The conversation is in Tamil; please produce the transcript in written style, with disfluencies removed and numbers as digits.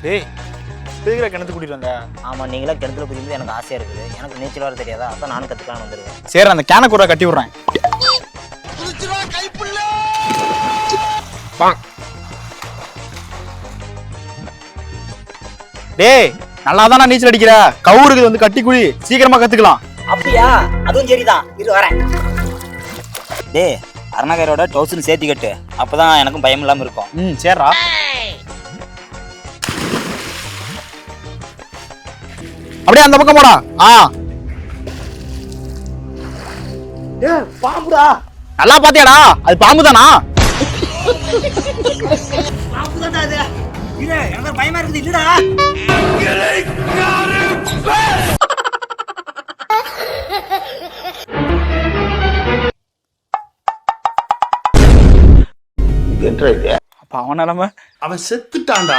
டேய் பேகிற கிணத்து கூட்டிட்டு வந்த. ஆமாம், நீங்களே கிணத்துல குதிக்கிறது எனக்கு ஆசையாக இருக்குது. எனக்கு நீச்சல் வர தெரியாதா, அதான் நானும் கற்றுக்கலான்னு வந்துருக்கேன். சரி அந்த கேனை கூட கட்டி விட்றேன். டேய் நல்லா தானே நீச்சல் அடிக்கிற, கவுருக்கு வந்து கட்டி குழி, சீக்கிரமா கத்துக்கலாம். அப்படியா? அதுவும் சரிதான், இரு வரேன். டேய் அருணாகரோட டவுசன் சேர்த்து கட்டு, அப்பதான் எனக்கும் பயம் இல்லாமல் இருக்கும். சரிடா. அப்படியே அந்த பக்கம் போடா. பாம்புடா. நல்லா பாத்தியாடா, அது பாம்பு தானா? பாம்பு தான்டா அது. இல்ல எனக்கு பயமா இருக்குது. இல்லடா அப்ப அவன் நிலைமை அவன் செத்துட்டான்டா.